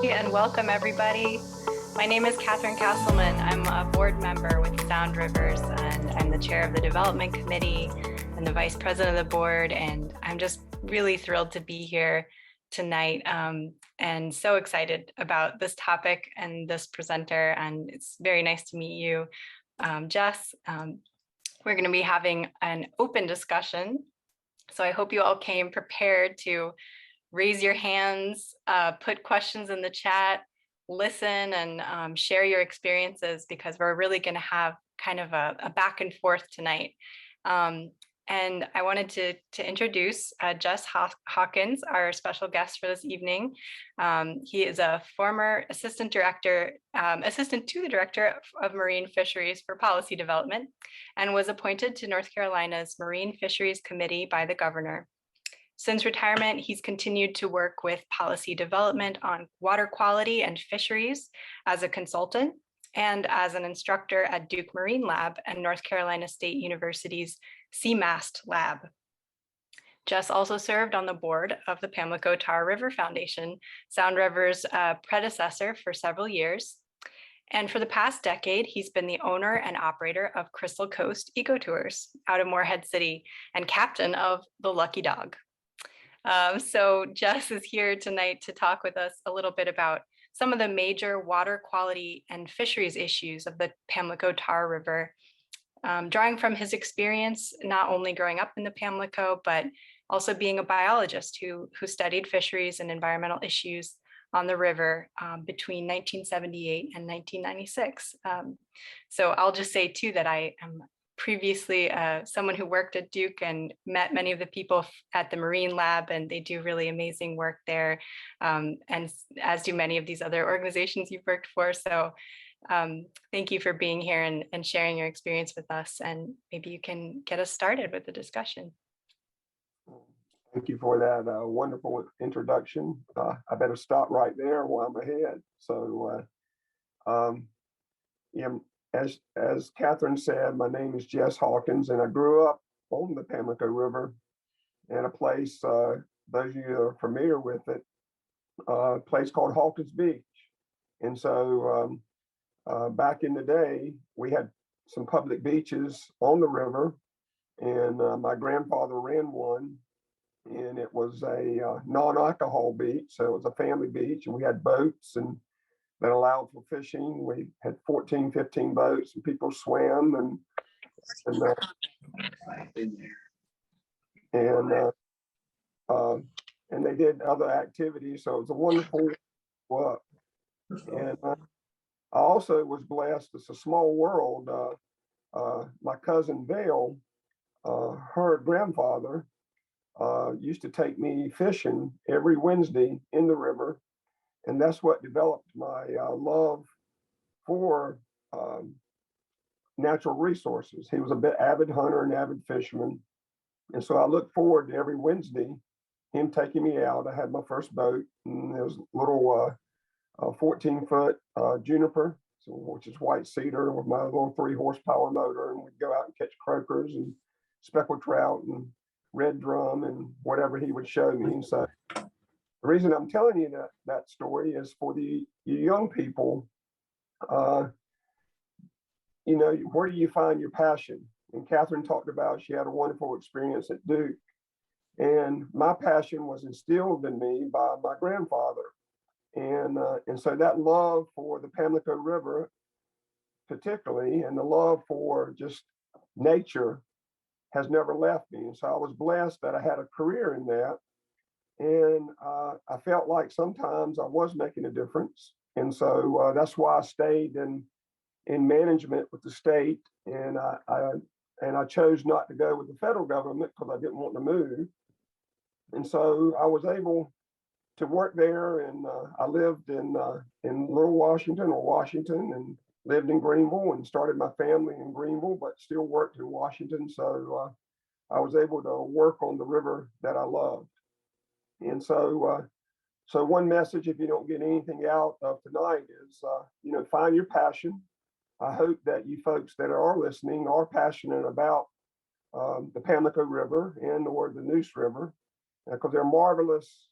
And welcome everybody. My name is Catherine Castleman. I'm a board member with Sound Rivers, and I'm the chair of the development committee and the vice president of the board. And I'm just really thrilled to be here tonight, and so excited about this topic and this presenter. And it's very nice to meet you, Jess. We're going to be having an open discussion. So I hope you all came prepared to raise your hands, put questions in the chat, listen, and share your experiences, because we're really going to have kind of a back and forth tonight. And I wanted to introduce Jess Hawkins, our special guest for this evening. He is a former assistant to the director of Marine Fisheries for policy development, and was appointed to North Carolina's Marine Fisheries Committee by the governor. Since retirement, he's continued to work with policy development on water quality and fisheries as a consultant and as an instructor at Duke Marine Lab and North Carolina State University's Seagrass Lab. Jess also served on the board of the Pamlico Tar River Foundation, Sound River's predecessor, for several years. And for the past decade, he's been the owner and operator of Crystal Coast Ecotours out of Morehead City and captain of the Lucky Dog. So Jess is here tonight to talk with us a little bit about some of the major water quality and fisheries issues of the Pamlico Tar River, drawing from his experience, not only growing up in the Pamlico, but also being a biologist who studied fisheries and environmental issues on the river between 1978 and 1996. So I'll just say too that I am previously someone who worked at Duke and met many of the people at the Marine Lab, and they do really amazing work there, and as do many of these other organizations you've worked for. So thank you for being here and sharing your experience with us, and maybe you can get us started with the discussion. Thank you for that wonderful introduction. I better stop right there while I'm ahead. So yeah, as Catherine said, my name is Jess Hawkins, and I grew up on the Pamlico River in a place, those of you that are familiar with it, a place called Hawkins Beach. And so back in the day, we had some public beaches on the river, and my grandfather ran one, and it was a non-alcohol beach. So it was a family beach, and we had boats and that allowed for fishing. We had 14, 15 boats, and people swam and they did other activities. So it was a wonderful work. And I also was blessed. It's a small world. My cousin Vale, her grandfather, used to take me fishing every Wednesday in the river. And that's what developed my love for natural resources. He was a bit avid hunter and avid fisherman. And so I look forward to every Wednesday, him taking me out. I had my first boat, and it was a little 14-foot juniper, which is white cedar, with my little 3-horsepower motor. And we'd go out and catch croakers and speckled trout and red drum and whatever he would show me. So the reason I'm telling you that story is for the young people. You know, where do you find your passion? And Catherine talked about she had a wonderful experience at Duke, and my passion was instilled in me by my grandfather, and so that love for the Pamlico River, particularly, and the love for just nature, has never left me. And so I was blessed that I had a career in that. And I felt like sometimes I was making a difference. And so that's why I stayed in management with the state. And I chose not to go with the federal government because I didn't want to move. And so I was able to work there. And I lived in Little Washington, or Washington, and lived in Greenville, and started my family in Greenville, but still worked in Washington. So I was able to work on the river that I loved. And so one message, if you don't get anything out of tonight, is, find your passion. I hope that you folks that are listening are passionate about the Pamlico River or the Neuse River, because they're marvelous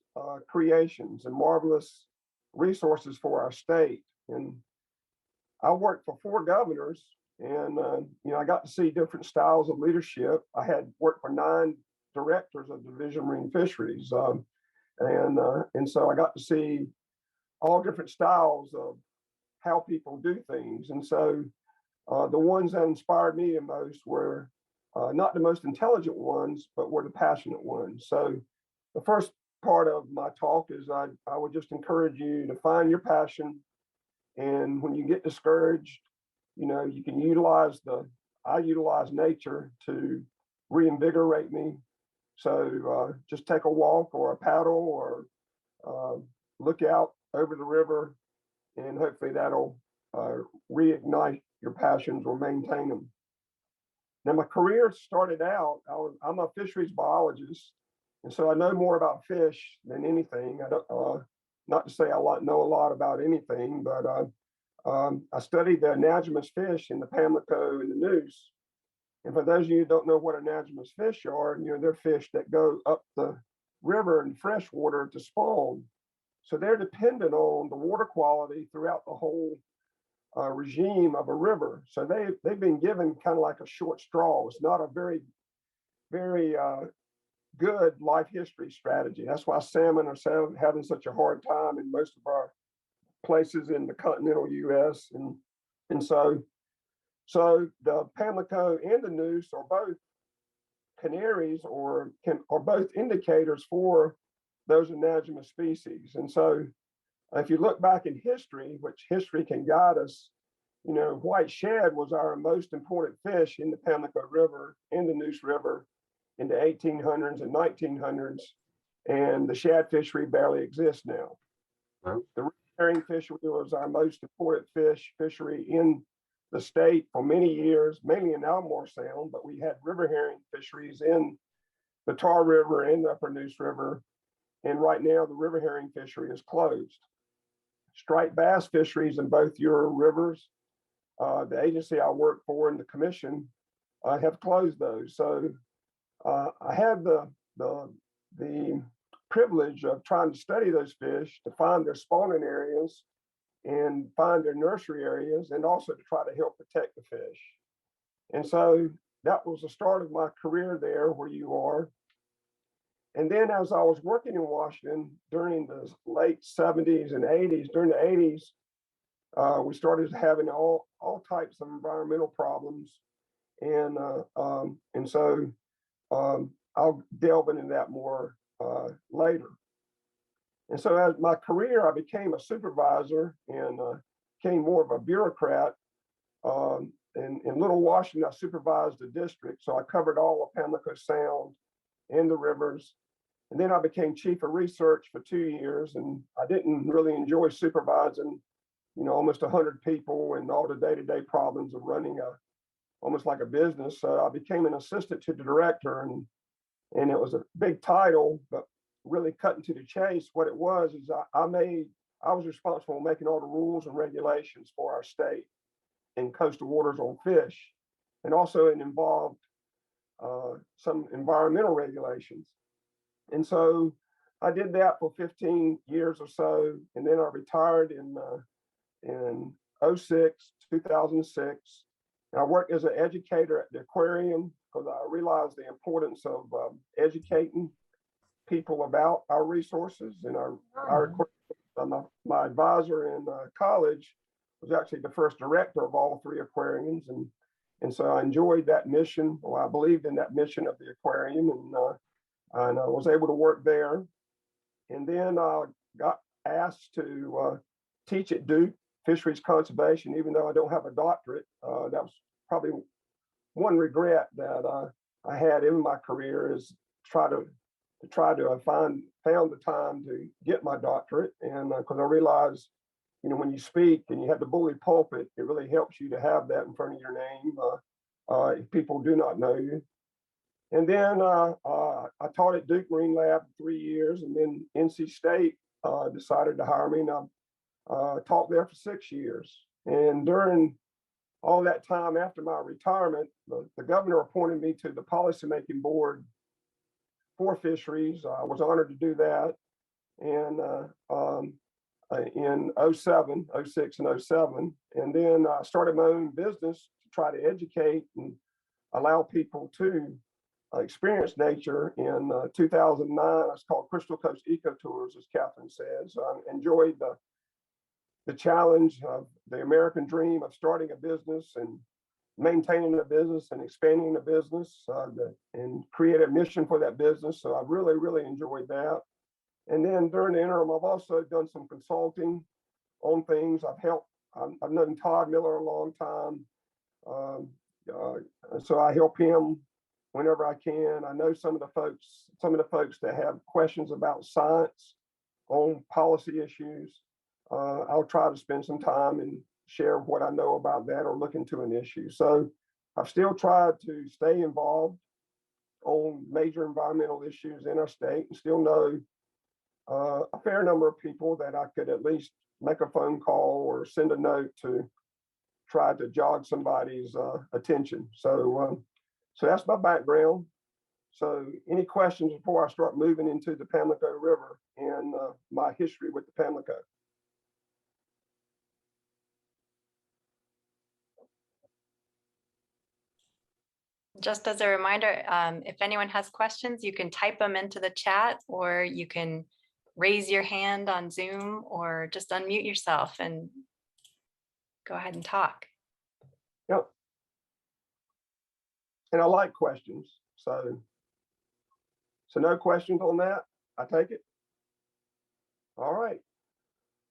creations and marvelous resources for our state. And I worked for 4 governors, and I got to see different styles of leadership. I had worked for 9 directors of the Division of Marine Fisheries, and so I got to see all different styles of how people do things. And so the ones that inspired me the most were not the most intelligent ones, but were the passionate ones. So the first part of my talk is I would just encourage you to find your passion. And when you get discouraged, you can I utilize nature to reinvigorate me. So just take a walk or a paddle or look out over the river, and hopefully that'll reignite your passions or maintain them. Now, my career started out, I'm a fisheries biologist, and so I know more about fish than anything. I don't, not to say I know a lot about anything, but I studied the anadromous fish in the Pamlico and the Neuse. And for those of you who don't know what anadromous fish are, they're fish that go up the river in freshwater to spawn. So they're dependent on the water quality throughout the whole regime of a river. So they've been given kind of like a short straw. It's not a very, very good life history strategy. That's why salmon are having such a hard time in most of our places in the continental U.S. And so the Pamlico and the Neuse are both canaries or are both indicators for those anadromous species. And so if you look back in history, which history can guide us, white shad was our most important fish in the Pamlico River and the Neuse River in the 1800s and 1900s, and the shad fishery barely exists now. Oh. The herring fishery was our most important fishery in the state for many years, mainly in Almore Sound, but we had river herring fisheries in the Tar River and the Upper Neuse River. And right now, the river herring fishery is closed. Striped bass fisheries in both your rivers, the agency I work for and the commission have closed those. So I had the privilege of trying to study those fish to find their spawning areas and find their nursery areas, and also to try to help protect the fish. And so that was the start of my career there where you are. And then as I was working in Washington during the late 70s and 80s, during the 80s, we started having all types of environmental problems. And so I'll delve into that more later. And so as my career, I became a supervisor and became more of a bureaucrat. In Little Washington, I supervised the district. So I covered all of Pamlico Sound and the rivers. And then I became chief of research for 2 years, and I didn't really enjoy supervising, almost 100 people and all the day-to-day problems of running almost like a business. So I became an assistant to the director, and it was a big title, but really cutting to the chase, what it was is I was responsible for making all the rules and regulations for our state and coastal waters on fish, and also it involved some environmental regulations. And so I did that for 15 years or so, and then I retired in 2006. And I worked as an educator at the aquarium because I realized the importance of educating people about our resources and our aquarium. My advisor in college was actually the first director of all 3 aquariums, and so I enjoyed that mission, or I believed in that mission of the aquarium, and I was able to work there. And then I got asked to teach at Duke fisheries conservation, even though I don't have a doctorate. That was probably one regret that I had in my career, is found the time to get my doctorate. And because I realized, when you speak and you have the bully pulpit, it really helps you to have that in front of your name if people do not know you. And then I taught at Duke Marine Lab 3 years, and then NC State decided to hire me, and I taught there for 6 years. And during all that time after my retirement, the governor appointed me to the policymaking board for fisheries. I was honored to do that. And in '07, '06, and '07. And then I started my own business to try to educate and allow people to experience nature in 2009. It's called Crystal Coast Eco Tours, as Catherine says. I enjoyed the challenge of the American dream of starting a business and maintaining a business and expanding the business and create a mission for that business. So I really, really enjoyed that. And then during the interim, I've also done some consulting on things. I've known Todd Miller a long time. So I help him whenever I can. I know some of the folks that have questions about science on policy issues. I'll try to spend some time and share what I know about that or look into an issue. So I've still tried to stay involved on major environmental issues in our state and still know a fair number of people that I could at least make a phone call or send a note to try to jog somebody's attention. So that's my background. So any questions before I start moving into the Pamlico River and my history with the Pamlico? Just as a reminder, if anyone has questions, you can type them into the chat, or you can raise your hand on Zoom, or just unmute yourself and go ahead and talk. Yep. And I like questions. So no questions on that, I take it? All right.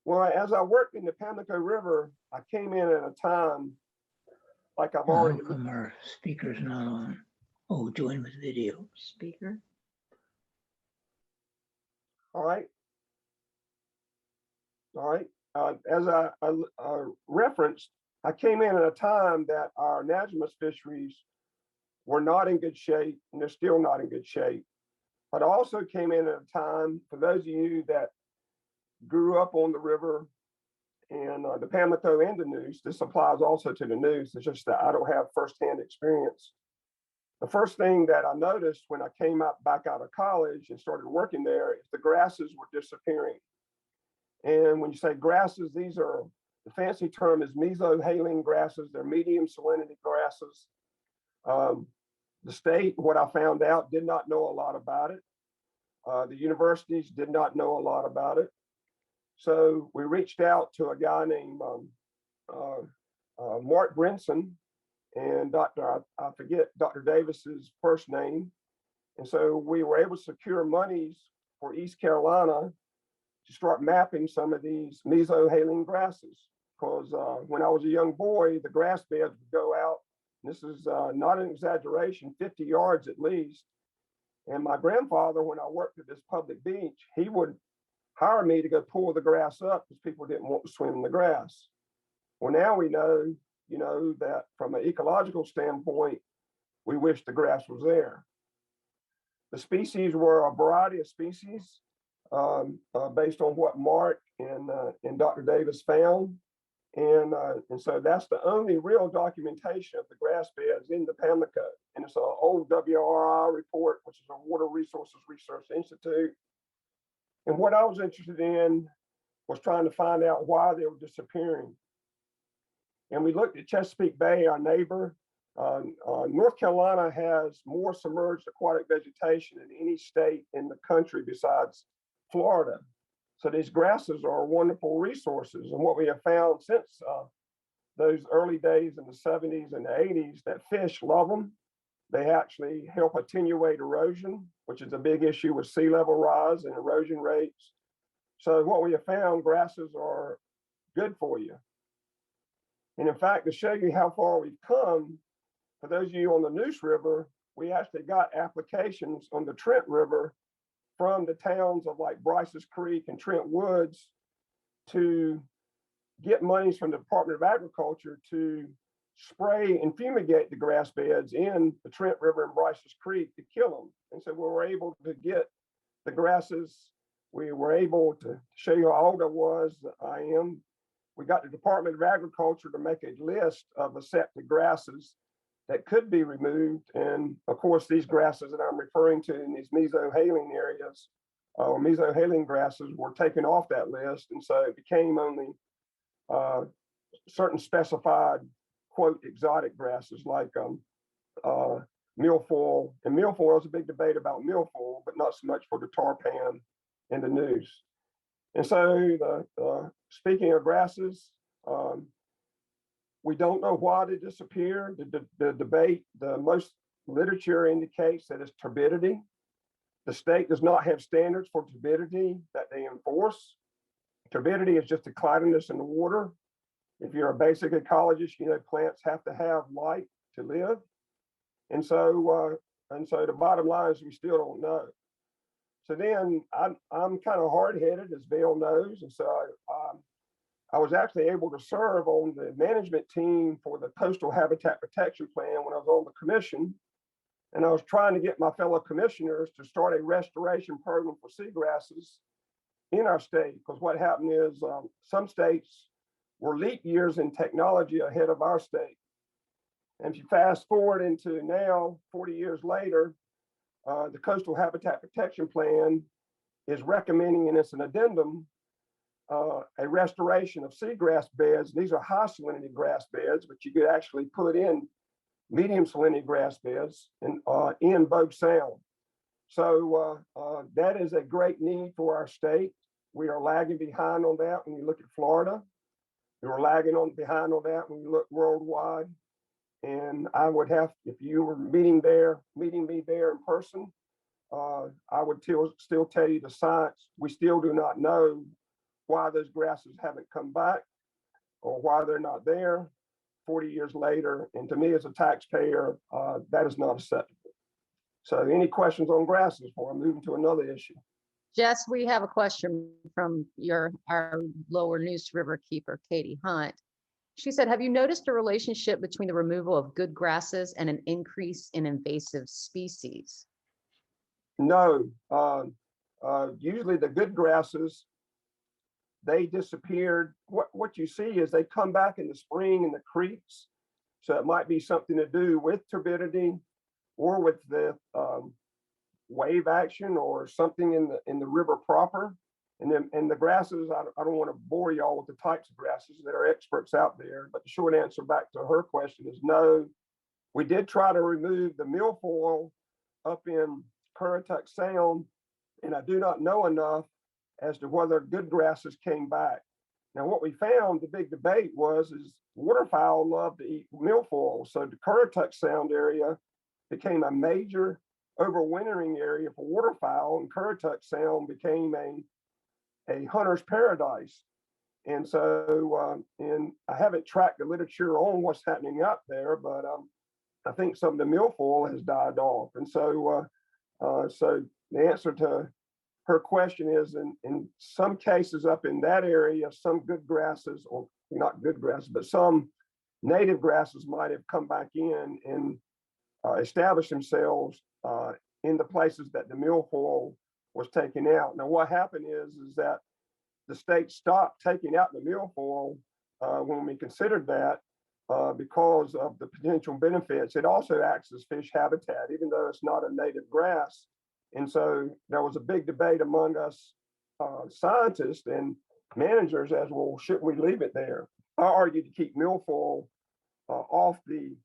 Well, as I worked in the Pamlico River, I came in at a time like I've already. How come our speaker's not on? Oh, join with video. Speaker. All right. As I referenced, I came in at a time that our anadromous fisheries were not in good shape, and they're still not in good shape. But I also came in at a time, for those of you that grew up on the river and the Pamlico and the Neuse, this applies also to the Neuse. It's just that I don't have firsthand experience. The first thing that I noticed when I came back out of college and started working there is the grasses were disappearing. And when you say grasses, the fancy term is Mesohaline grasses. They're medium salinity grasses. The state, what I found out, did not know a lot about it. The universities did not know a lot about it. So we reached out to a guy named Mark Brinson and I forget Dr. Davis's first name. And so we were able to secure monies for East Carolina to start mapping some of these Mesohaline grasses. Because when I was a young boy, the grass beds would go out, and this is not an exaggeration, 50 yards at least. And my grandfather, when I worked at this public beach, he would hire me to go pull the grass up because people didn't want to swim in the grass. Well, now we know, that from an ecological standpoint, we wish the grass was there. The species were a variety of species based on what Mark and Dr. Davis found. And so that's the only real documentation of the grass beds in the Pamlico. And it's an old WRI report, which is a Water Resources Research Institute. And what I was interested in was trying to find out why they were disappearing. And we looked at Chesapeake Bay, our neighbor. North Carolina has more submerged aquatic vegetation than any state in the country besides Florida. So these grasses are wonderful resources. And what we have found since those early days in the 70s and the 80s, that fish love them. They actually help attenuate erosion, which is a big issue with sea level rise and erosion rates. So what we have found, grasses are good for you. And in fact, to show you how far we've come, for those of you on the Neuse River, we actually got applications on the Trent River from the towns of like Bryce's Creek and Trent Woods to get monies from the Department of Agriculture to spray and fumigate the grass beds in the Trent River and Bryce's Creek to kill them. And so we were able to get the grasses. We were able to show you how old I am. We got the Department of Agriculture to make a list of accepted grasses that could be removed. And of course, these grasses that I'm referring to in these mesohaline areas Mesohaline grasses were taken off that list, and so it became only certain specified, quote, exotic grasses like milfoil. And milfoil is a big debate about milfoil, but not so much for the tar-pam and the noose. And so speaking of grasses, we don't know why they disappeared. The debate, the most literature indicates that it's turbidity. The state does not have standards for turbidity that they enforce. Turbidity is just the cloudiness in the water. If you're a basic ecologist, you know plants have to have light to live. And so the bottom line is we still don't know. So then I'm kind of hard-headed, as Vail knows, and so I was actually able to serve on the management team for the Coastal Habitat Protection Plan when I was on the commission. And I was trying to get my fellow commissioners to start a restoration program for seagrasses in our state, because what happened is some states were leap years in technology ahead of our state. And if you fast forward into now, 40 years later, the Coastal Habitat Protection Plan is recommending, and it's an addendum, a restoration of seagrass beds. These are high salinity grass beds, but you could actually put in medium salinity grass beds in Bogue Sound. So that is a great need for our state. We are lagging behind on that when you look at Florida. We were lagging behind on that when you look worldwide. And I would have, if you were meeting me there in person, I would still tell you the science. We still do not know why those grasses haven't come back or why they're not there 40 years later. And to me, as a taxpayer, that is not acceptable. So any questions on grasses before I move into another issue? Jess, we have a question from our lower Neuse River keeper, Katie Hunt. She said, have you noticed a relationship between the removal of good grasses and an increase in invasive species? No. Usually the good grasses, they disappeared. What you see is they come back in the spring in the creeks. So it might be something to do with turbidity or with the wave action or something in the river proper. And the grasses, I don't want to bore y'all with the types of grasses. That are experts out there, but the short answer back to her question is no. We did try to remove the milfoil up in Currituck Sound, and I do not know enough as to whether good grasses came back. Now, what we found, the big debate is waterfowl love to eat milfoil. So the Currituck Sound area became a major overwintering area for waterfowl, and Currituck Sound became a hunter's paradise. And so, and I haven't tracked the literature on what's happening up there, but I think some of the milfoil has died off. And so, so the answer to her question is in some cases up in that area, some good grasses, or not good grasses, but some native grasses might have come back in and established themselves in the places that the milfoil was taken out. Now, what happened is that the state stopped taking out the milfoil when we considered that because of the potential benefits. It also acts as fish habitat, even though it's not a native grass. And so there was a big debate among us scientists and managers as, well, shouldn't we leave it there? I argued to keep milfoil off the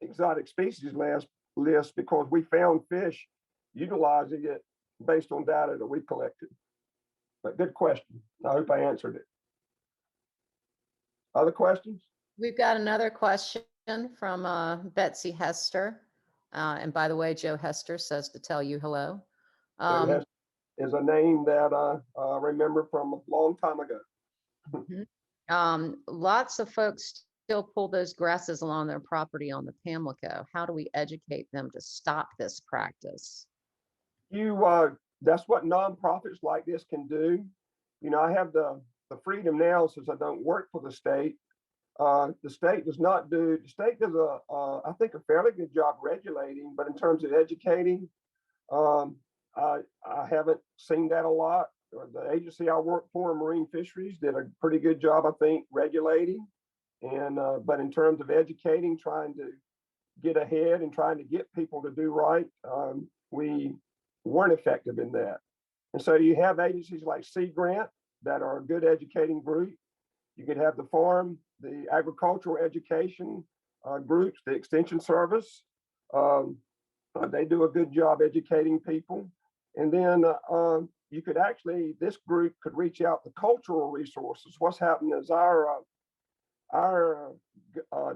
exotic species list because we found fish utilizing it based on data that we collected. But good question. I hope I answered it. Other questions? We've got another question from Betsy Hester. And by the way, Joe Hester says to tell you hello. Is a name that I remember from a long time ago. Lots of folks still pull those grasses along their property on the Pamlico. How do we educate them to stop this practice? That's what nonprofits like this can do. You know, I have the freedom now since I don't work for the state. The state does I think a fairly good job regulating, but in terms of educating, I haven't seen that a lot. The agency I work for, Marine Fisheries, did a pretty good job, I think, regulating. And but in terms of educating, trying to get ahead and trying to get people to do right, we weren't effective in that. And so you have agencies like Sea Grant that are a good educating group. You could have the farm, the agricultural education groups, the extension service. They do a good job educating people. And then you could actually, this group could reach out to cultural resources. What's happened is our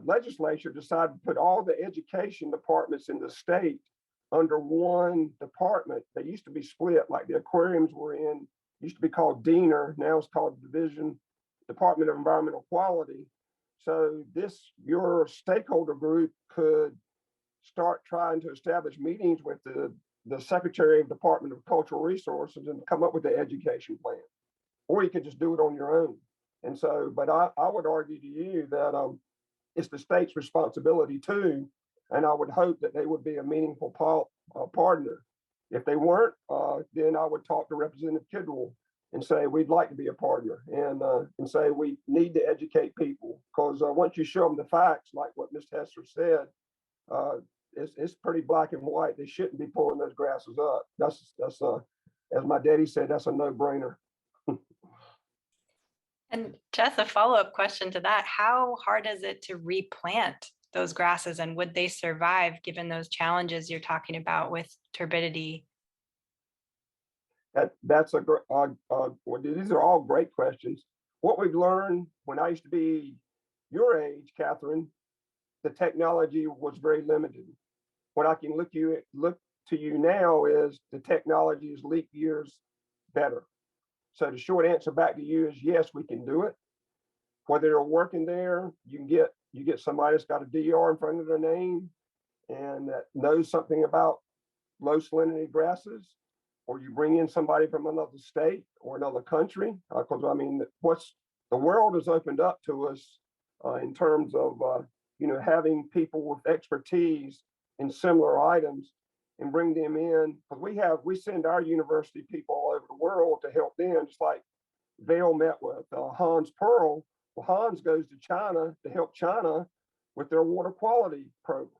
legislature decided to put all the education departments in the state under one department. They used to be split, like the aquariums were in, used to be called DENR, now it's called Department of Environmental Quality. So your stakeholder group could start trying to establish meetings with the Secretary of Department of Cultural Resources and come up with the education plan. Or you could just do it on your own. And so, but I would argue to you that it's the state's responsibility too. And I would hope that they would be a meaningful partner. If they weren't, then I would talk to Representative Kidwell and say, we'd like to be a partner, and say we need to educate people, because once you show them the facts, like what Ms. Hester said, it's pretty black and white. They shouldn't be pulling those grasses up. That's as my daddy said, that's a no-brainer. And Jess, a follow-up question to that, how hard is it to replant those grasses, and would they survive given those challenges you're talking about with turbidity? That's a great, well, these are all great questions. What we've learned when I used to be your age, Catherine, the technology was very limited. What I can look to you now is the technology is leap years better. So the short answer back to you is yes, we can do it. Whether they're working there, you get somebody that's got a DR in front of their name and that knows something about low salinity grasses, or you bring in somebody from another state or another country. Because I mean, the world has opened up to us in terms of having people with expertise in similar items and bring them in. Because we send our university people all over the world to help them, just like Vail met with Hans Pearl. Well, Hans goes to China to help China with their water quality program.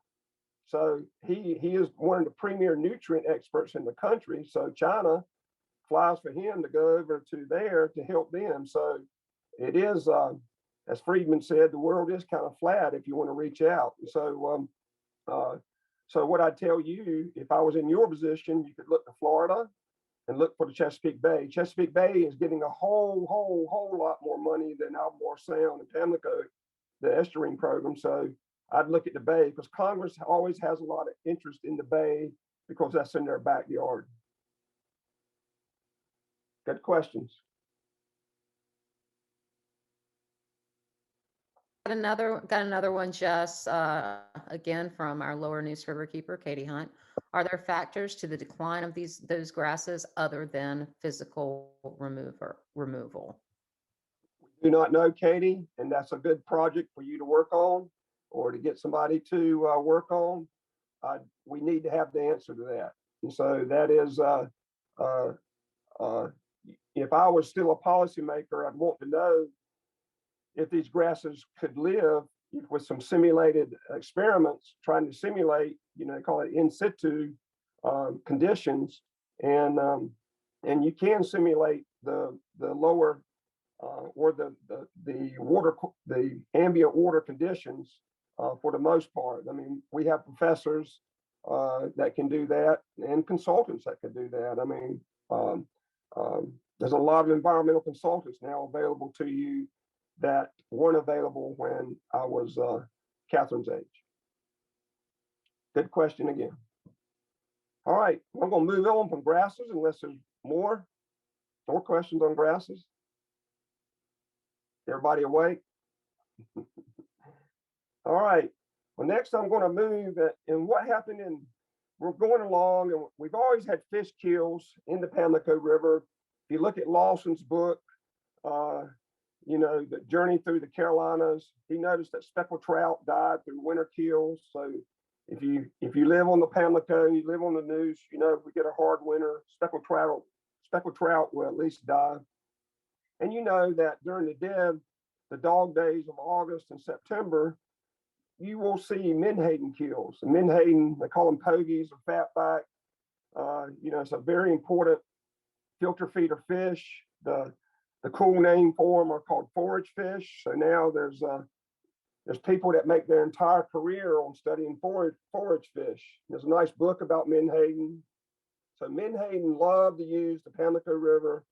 So he is one of the premier nutrient experts in the country. So China flies for him to go over to there to help them. So it is, as Friedman said, the world is kind of flat if you want to reach out. So so what I'd tell you, if I was in your position, you could look to Florida and look for the Chesapeake Bay. Chesapeake Bay is getting a whole lot more money than Albemarle Sound and Pamlico, the estuarine program. So I'd look at the Bay, because Congress always has a lot of interest in the Bay because that's in their backyard. Good questions. Got another one, Jess, again from our Lower Neuse River keeper, Katie Hunt. Are there factors to the decline of those grasses other than physical removal? We do not know, Katie, and that's a good project for you to work on, or to get somebody to work on. We need to have the answer to that. And so that is, if I was still a policymaker, I'd want to know if these grasses could live with some simulated experiments, trying to simulate, they call it in situ conditions, and you can simulate the lower or the ambient water conditions for the most part. I mean, we have professors that can do that and consultants that can do that. I mean, there's a lot of environmental consultants now available to you that weren't available when I was Catherine's age. Good question again. All right, I'm going to move on from grasses unless there's more questions on grasses. Everybody awake? All right. Well, next I'm going to move and what happened we're going along, and we've always had fish kills in the Pamlico River. If you look at Lawson's book, the journey through the Carolinas, he noticed that speckled trout died through winter kills. So if you live on the Pamlico, you live on the Neuse, if we get a hard winter, speckled trout will at least die. And you know that during the dog days of August and September, you will see menhaden kills. And menhaden, they call them pogies or fatback. It's a very important filter feeder fish. The cool name for them are called forage fish. So now there's people that make their entire career on studying forage fish. There's a nice book about Menhaden. So Menhaden loved to use the Pamlico River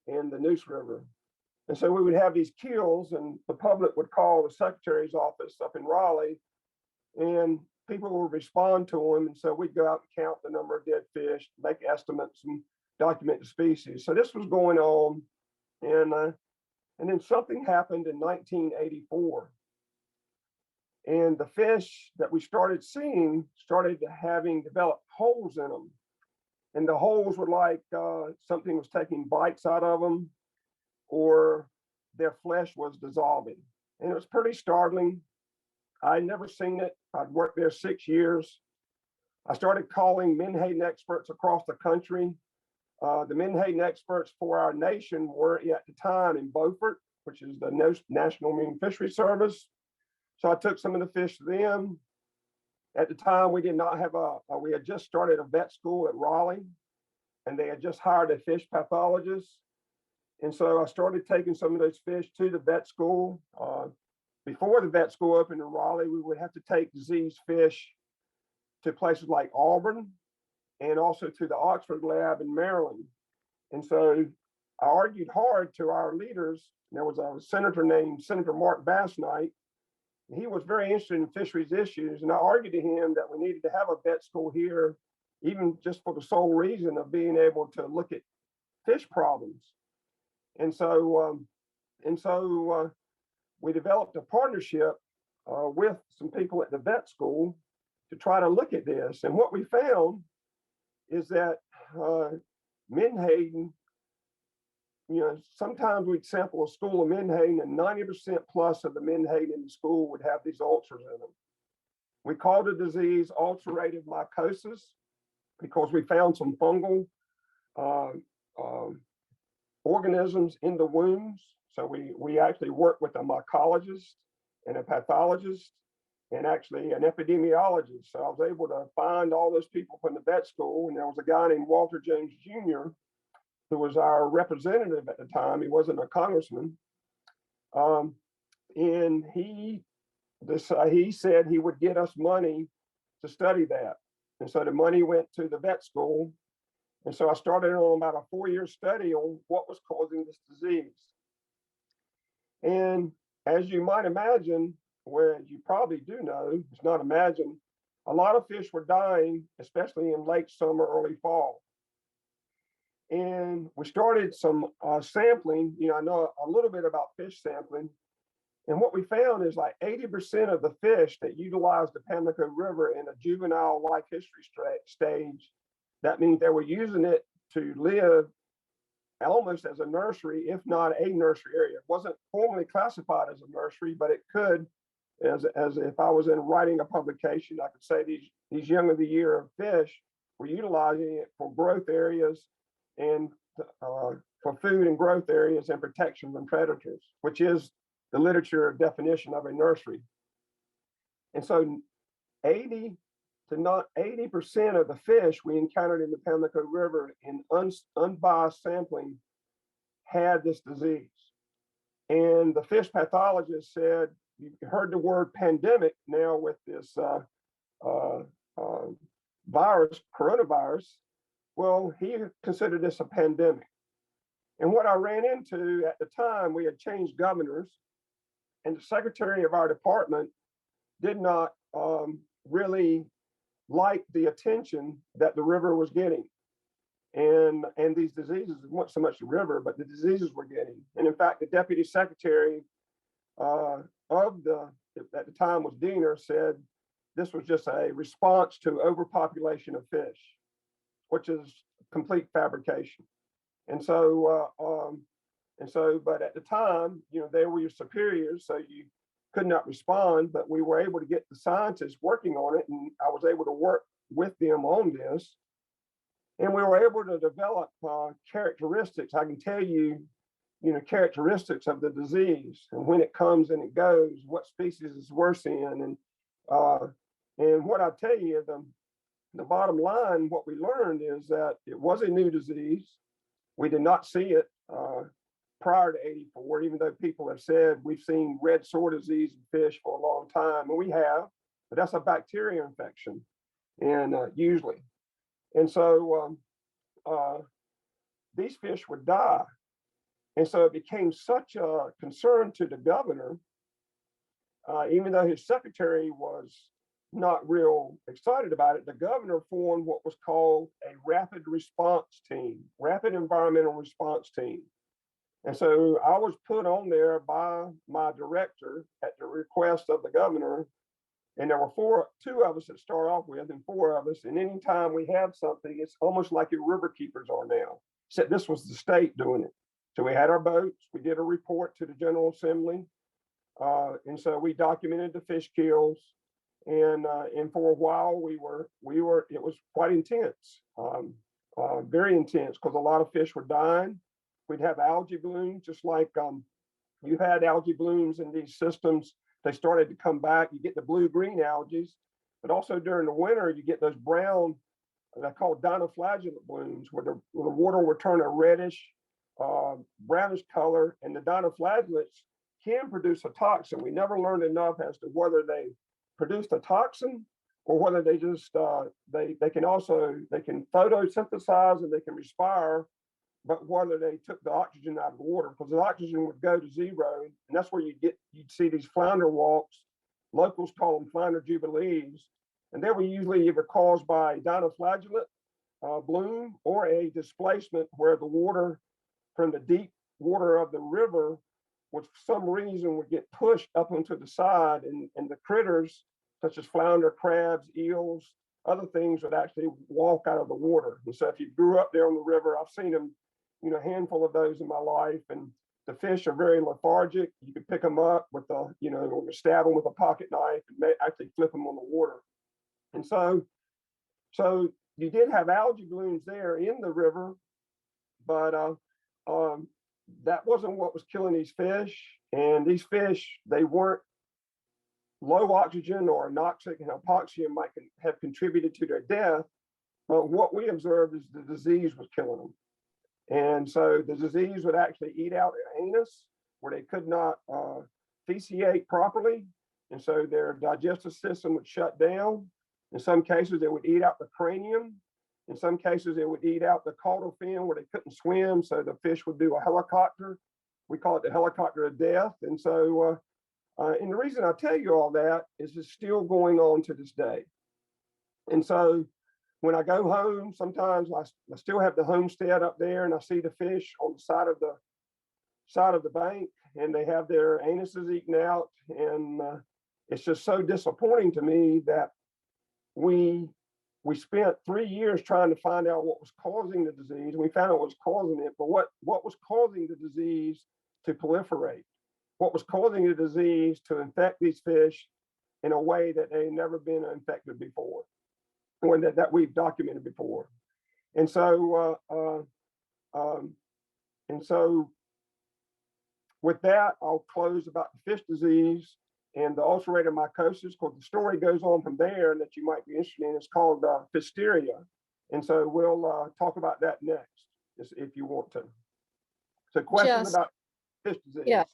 and the Neuse River. And so we would have these kills, and the public would call the secretary's office up in Raleigh, and people would respond to them. And so we'd go out and count the number of dead fish, make estimates, and document the species. So this was going on, and then something happened in 1984. And the fish that we started seeing started having developed holes in them. And the holes were like something was taking bites out of them, or their flesh was dissolving. And it was pretty startling. I'd never seen it. I'd worked there 6 years. I started calling Menhaden experts across the country. The Menhaden experts for our nation were at the time in Beaufort, which is the National Marine Fisheries Service. So I took some of the fish to them. At the time, we did not have we had just started a vet school at Raleigh, and they had just hired a fish pathologist. And so I started taking some of those fish to the vet school. Before the vet school opened in Raleigh, we would have to take diseased fish to places like Auburn and also to the Oxford lab in Maryland. And so I argued hard to our leaders. There was a senator named Senator Mark Bass-Knight. He was very interested in fisheries issues, and I argued to him that we needed to have a vet school here, even just for the sole reason of being able to look at fish problems. And so we developed a partnership with some people at the vet school to try to look at this. And what we found is that Menhaden, sometimes we'd sample a school of Menhaden, and 90% plus of the Menhaden in the school would have these ulcers in them. We called the disease ulcerative mycosis because we found some fungal organisms in the wounds. So we actually worked with a mycologist and a pathologist and actually an epidemiologist. So I was able to find all those people from the vet school, and there was a guy named Walter Jones Jr., who was our representative at the time. He wasn't a congressman. And he said he would get us money to study that. And so the money went to the vet school. And so I started on about a 4-year study on what was causing this disease. And as you might imagine, where you probably do know, it's not imagine, a lot of fish were dying, especially in late summer, early fall. And we started some sampling. I know a little bit about fish sampling. And what we found is like 80% of the fish that utilize the Pamlico River in a juvenile life history stage, that means they were using it to live almost as a nursery, if not a nursery area. It wasn't formally classified as a nursery, but it could, as if I was writing a publication, I could say these young of the year of fish were utilizing it for growth areas and for food and growth areas and protection from predators, which is the literature definition of a nursery. And so 80% of the fish we encountered in the Pamlico River in unbiased sampling had this disease. And the fish pathologist said, you heard the word pandemic now with this virus, coronavirus. Well, he considered this a pandemic. And what I ran into at the time, we had changed governors, and the secretary of our department did not really like the attention that the river was getting. And these diseases, it wasn't so much the river, but the diseases were getting. And in fact, the deputy secretary at the time was Diener, said this was just a response to overpopulation of fish, which is complete fabrication. And so, but at the time, they were your superiors, so you could not respond, but we were able to get the scientists working on it, and I was able to work with them on this. And we were able to develop characteristics. I can tell you, characteristics of the disease and when it comes and it goes, what species is worse in. And what I tell you, the bottom line, what we learned is that it was a new disease. We did not see it prior to 84, even though people have said we've seen red sore disease in fish for a long time, and we have, but that's a bacteria infection, and usually. And so these fish would die. And so it became such a concern to the governor, even though his secretary was not real excited about it, the governor formed what was called a rapid response team, rapid environmental response team. And so I was put on there by my director at the request of the governor. And there were two of us that start off with, and four of us. And anytime we have something, it's almost like your river keepers are now, except this was the state doing it. So we had our boats, we did a report to the General Assembly. And so we documented the fish kills. And for a while it was quite intense, very intense, because a lot of fish were dying. We'd have algae blooms, just like you had algae blooms in these systems. They started to come back. You get the blue-green algae, but also during the winter, you get those brown, they're called dinoflagellate blooms, where the water will turn a reddish, brownish color, and the dinoflagellates can produce a toxin. We never learned enough as to whether they produced a toxin or whether they just, they can photosynthesize and they can respire, but whether they took the oxygen out of the water, because the oxygen would go to zero. And that's where you'd see these flounder walks. Locals call them flounder jubilees. And they were usually either caused by a dinoflagellate bloom or a displacement where the water from the deep water of the river for some reason would get pushed up onto the side, and the critters such as flounder, crabs, eels, other things would actually walk out of the water. And so if you grew up there on the river, I've seen them, a handful of those in my life, and the fish are very lethargic. You could pick them up with or stab them with a pocket knife and actually flip them on the water. And so you did have algae blooms there in the river, but that wasn't what was killing these fish. And these fish, they weren't low oxygen or anoxic, and hypoxia might have contributed to their death. But what we observed is the disease was killing them. And so the disease would actually eat out their anus, where they could not feciate properly. And so their digestive system would shut down. In some cases, it would eat out the cranium. In some cases, it would eat out the caudal fin, where they couldn't swim. So the fish would do a helicopter. We call it the helicopter of death. And so, and the reason I tell you all that is it's still going on to this day. And so when I go home, sometimes I still have the homestead up there, and I see the fish on the side of the bank, and they have their anuses eaten out. And it's just so disappointing to me that we spent 3 years trying to find out what was causing the disease. We found out what was causing it, but what was causing the disease to proliferate? What was causing the disease to infect these fish in a way that they've never been infected before, or that we've documented before? And so, with that, I'll close about the fish disease and the ulcerative mycosis, because the story goes on from there that you might be interested in. It's called Pfiesteria. And so we'll talk about that next, if you want to. So questions about fish disease? Yeah,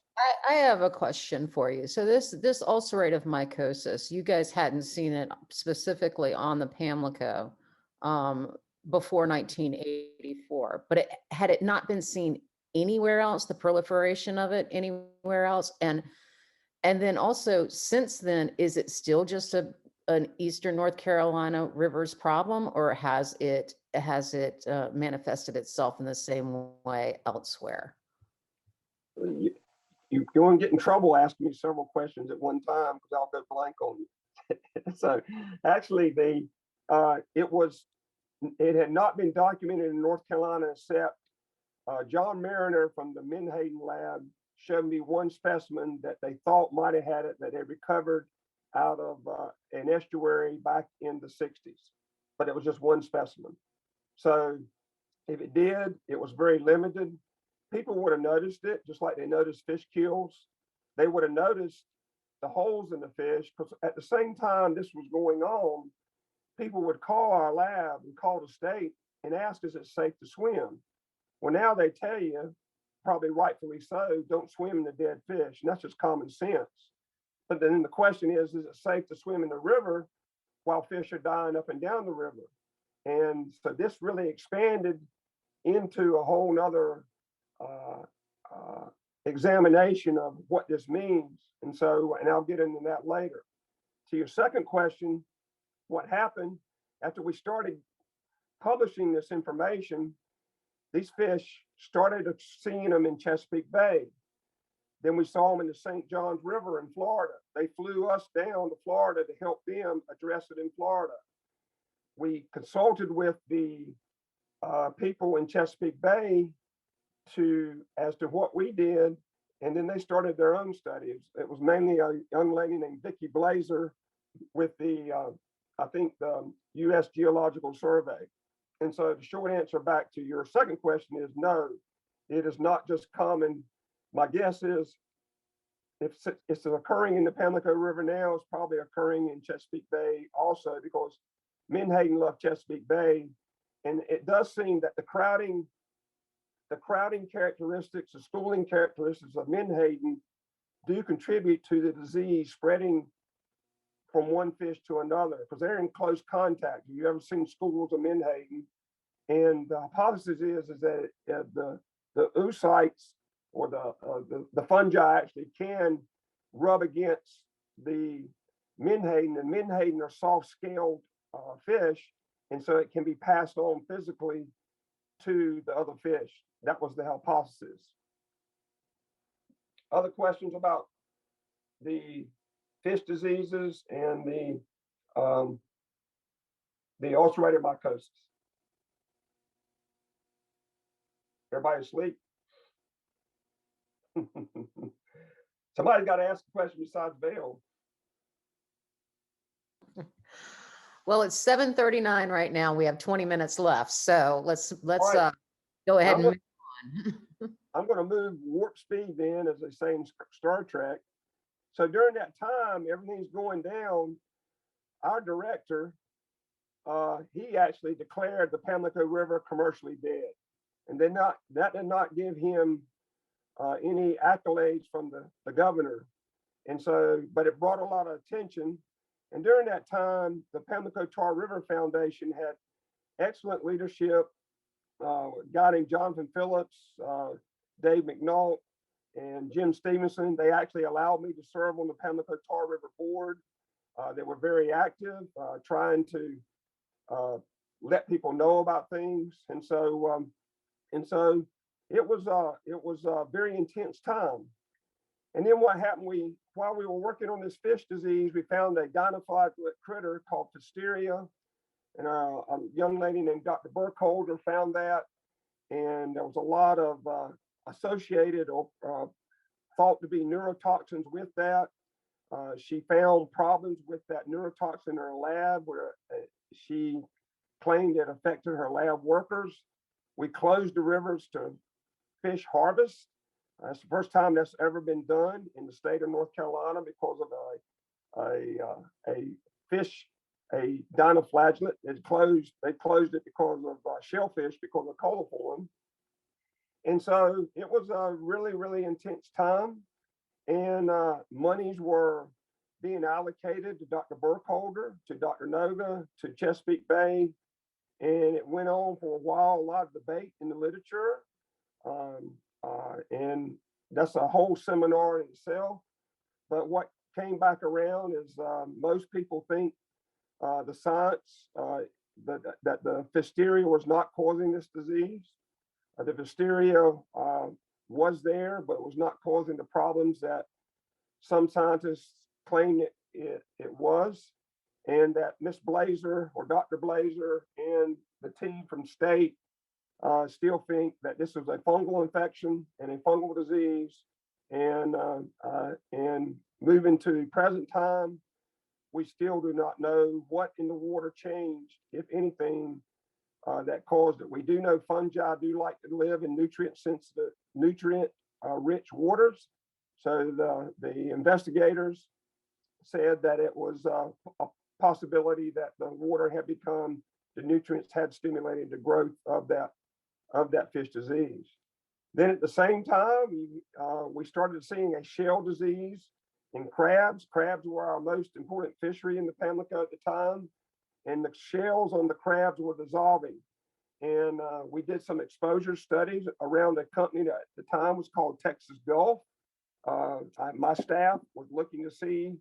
I have a question for you. So this ulcerative mycosis, you guys hadn't seen it specifically on the Pamlico before 1984, but had it not been seen anywhere else, the proliferation of it anywhere else? And then also, since then, is it still just an Eastern North Carolina rivers problem, or has it manifested itself in the same way elsewhere? You're going to get in trouble asking me several questions at one time, because I'll go blank on you. So actually, it had not been documented in North Carolina, except John Mariner from the Menhaden lab showed me one specimen that they thought might have had it, that they recovered out of an estuary back in the 60s, but it was just one specimen. So if it did, it was very limited. People would have noticed it, just like they noticed fish kills. They would have noticed the holes in the fish, because at the same time this was going on, people would call our lab and call the state and ask, is it safe to swim? Well, now they tell you, probably rightfully so, don't swim in the dead fish. And that's just common sense. But then the question is it safe to swim in the river while fish are dying up and down the river? And so this really expanded into a whole nother examination of what this means. And so, and I'll get into that later. To your second question, what happened after we started publishing this information, these fish started seeing them in Chesapeake Bay. Then we saw them in the St. Johns River in Florida. They flew us down to Florida to help them address it in Florida. We consulted with the people in Chesapeake Bay as to what we did, and then they started their own studies. It was mainly a young lady named Vicki Blazer with the I think the U.S. Geological Survey. And so the short answer back to your second question is no, it is not just common. My guess is if it's occurring in the Pamlico River now, it's probably occurring in Chesapeake Bay also, because menhaden love Chesapeake Bay. And it does seem that the crowding characteristics, the schooling characteristics of menhaden do contribute to the disease spreading from one fish to another, because they're in close contact. Have you ever seen schools of menhaden? And the hypothesis is that the oocytes or the fungi actually can rub against the menhaden, and menhaden are soft-scaled fish, and so it can be passed on physically to the other fish. That was the hypothesis. Other questions about the fish diseases and the ulcerated mycosis? Everybody asleep? Somebody's got to ask a question besides Bill. Well, it's 7:39 right now. We have 20 minutes left. So let's right. Go ahead and move on. I'm going to move warp speed then, as they say in Star Trek. So during that time, everything's going down. Our director, he actually declared the Pamlico River commercially dead. And that did not give him any accolades from the governor. And so, but it brought a lot of attention. And during that time, the Pamlico Tar River Foundation had excellent leadership. A guy named Jonathan Phillips, Dave McNaught, and Jim Stevenson. They actually allowed me to serve on the Pamlico Tar River board. They were very active, trying to let people know about things. And so it was a very intense time. And then what happened, while we were working on this fish disease, we found a dinoflagellate critter called Pfiesteria. And a young lady named Dr. Burkholder found that. And there was a lot of associated or thought to be neurotoxins with that. She found problems with that neurotoxin in her lab, where she claimed it affected her lab workers. We closed the rivers to fish harvest. That's the first time that's ever been done in the state of North Carolina because of a dinoflagellate. They closed it because of shellfish, because of coliform. And so it was a really, really intense time. And monies were being allocated to Dr. Burkholder, to Dr. Noga, to Chesapeake Bay. And it went on for a while, a lot of debate in the literature. And that's a whole seminar in itself. But what came back around is most people think the science that the Pfiesteria was not causing this disease. The Pfiesteria was there, but it was not causing the problems that some scientists claim it was. And that Miss Blazer or Dr. Blazer and the team from state still think that this is a fungal infection and a fungal disease. And moving to present time, we still do not know what in the water changed, if anything, that caused it. We do know fungi do like to live in nutrient-sensitive, nutrient-rich waters. So the investigators said that it was a possibility that the water had become, the nutrients had stimulated the growth of that of that fish disease. Then at the same time, we started seeing a shell disease in crabs. Crabs were our most important fishery in the Pamlico at the time, and the shells on the crabs were dissolving. And we did some exposure studies around a company that at the time was called Texas Gulf. My staff was looking to see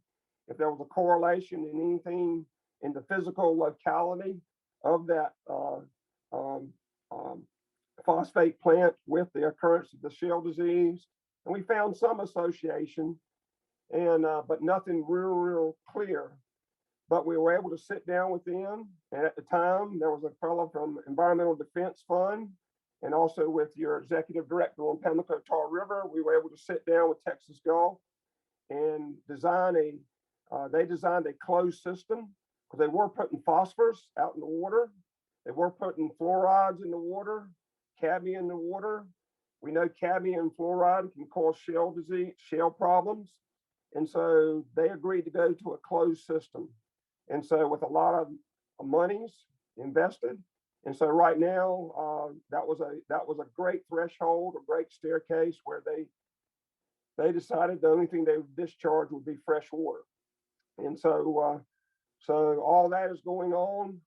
if there was a correlation in anything in the physical locality of that phosphate plant with the occurrence of the shell disease. And we found some association, and but nothing real clear. But we were able to sit down with them. And at the time, there was a fellow from Environmental Defense Fund and also with your executive director on Pamlico Tar River. We were able to sit down with Texas Gulf and they designed a closed system, because they were putting phosphorus out in the water. They were putting fluorides in the water, cadmium in the water. We know cadmium and fluoride can cause shell disease, shell problems. And so they agreed to go to a closed system. And so with a lot of monies invested. And so right now, that was a great threshold, a great staircase where they decided the only thing they would discharge would be fresh water. And so all that is going on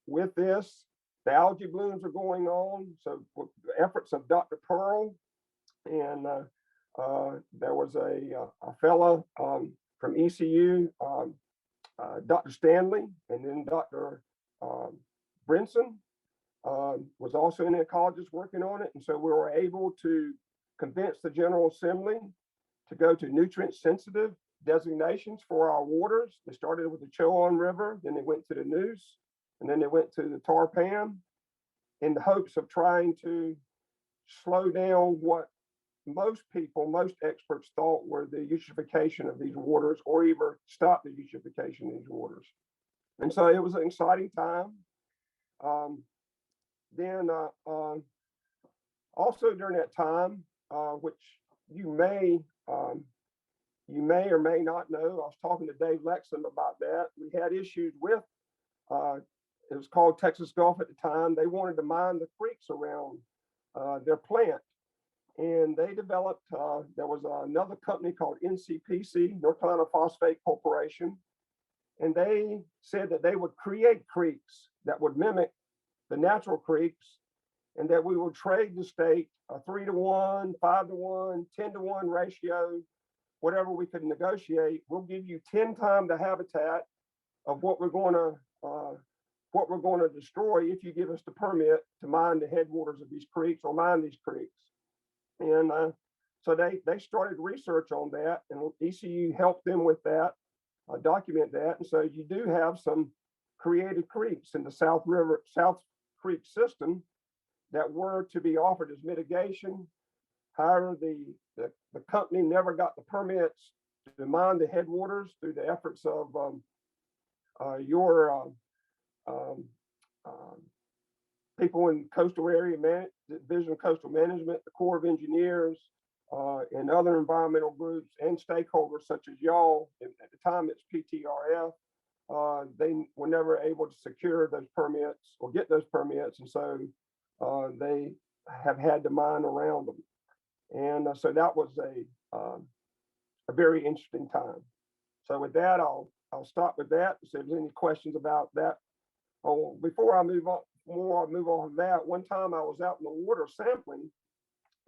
with this. The algae blooms are going on. So with the efforts of Dr. Pearl, and there was a fellow from ECU, Dr. Stanley, and then Dr. Brinson was also an ecologist working on it. And so we were able to convince the General Assembly to go to nutrient sensitive designations for our waters. They started with the Chowan River, then they went to the Neuse, and then they went to the Tar-Pam, in the hopes of trying to slow down what most experts thought were the eutrophication of these waters, or even stop the eutrophication of these waters. And so it was an exciting time. Then also during that time, which you may or may not know, I was talking to Dave Lexham about that. We had issues with, it was called Texas Gulf at the time. They wanted to mine the creeks around their plant. And they developed, there was another company called NCPC, North Carolina Phosphate Corporation. And they said that they would create creeks that would mimic the natural creeks, and that we would trade the state a 3-to-1, 5-to-1, 10-to-1 ratio, whatever we could negotiate. We'll give you 10 times the habitat of what we're going to destroy if you give us the permit to mine the headwaters of these creeks or mine these creeks. And so they started research on that, and ECU helped them with that, document that. And so you do have some created creeks in the South Creek system that were to be offered as mitigation. However, the company never got the permits to mine the headwaters through the efforts of your people in coastal area division of coastal management, the Corps of Engineers, and other environmental groups and stakeholders such as y'all. At the time, it's PTRF. They were never able to secure those permits or get those permits, and so they have had to mine around them. And so that was a very interesting time. So with that, I'll stop with that. So if there's any questions about that. Oh, before I move on from that, one time I was out in the water sampling,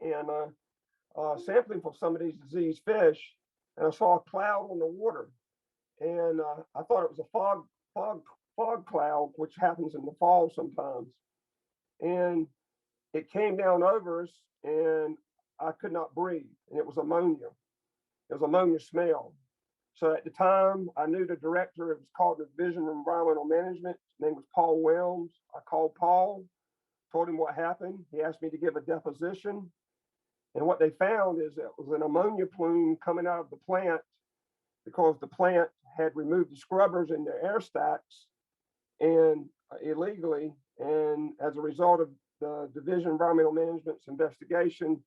and sampling for some of these diseased fish, and I saw a cloud on the water, and I thought it was a fog cloud, which happens in the fall sometimes, and it came down over us, and I could not breathe, and it was ammonia. It was ammonia smell. So at the time, I knew the director. It was called the Division of Environmental Management. His name was Paul Wilms. I called Paul, told him what happened. He asked me to give a deposition. And what they found is it was an ammonia plume coming out of the plant, because the plant had removed the scrubbers in their air stacks and illegally. And as a result of the Division of Environmental Management's investigation,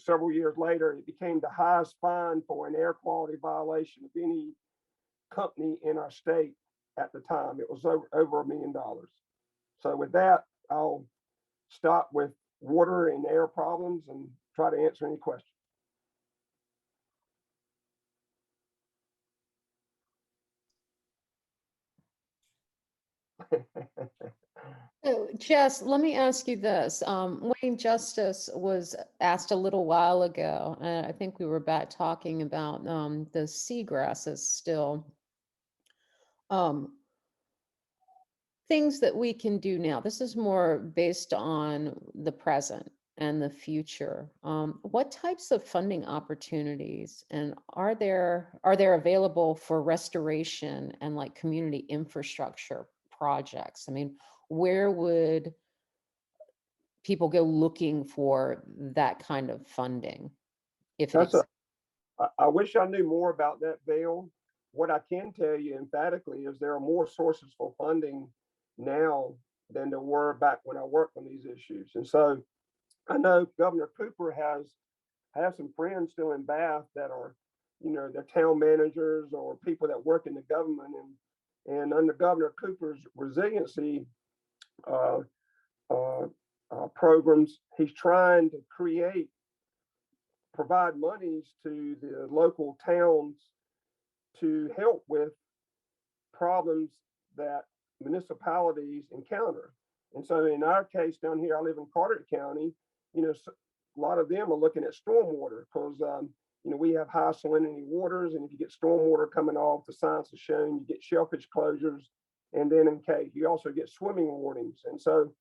several years later, it became the highest fine for an air quality violation of any company in our state at the time. It was over $1 million. So with that, I'll stop with water and air problems and try to answer any questions. So, Jess, let me ask you this. Wayne Justice was asked a little while ago, and I think we were back talking about the seagrasses still. Things that we can do now. This is more based on the present and the future. What types of funding opportunities and are there available for restoration and like community infrastructure projects? I mean, where would people go looking for that kind of funding? If That's it's I wish I knew more about that, Bill. What I can tell you emphatically is there are more sources for funding now than there were back when I worked on these issues. And so I know Governor Cooper has some friends still in Bath that are, they're town managers or people that work in the government. And under Governor Cooper's resiliency programs, he's trying to provide monies to the local towns to help with problems that municipalities encounter. And so in our case down here, I live in Carteret County, a lot of them are looking at stormwater because, we have high salinity waters. And if you get stormwater coming off, the science has shown you get shellfish closures. And then in case you also get swimming warnings. And so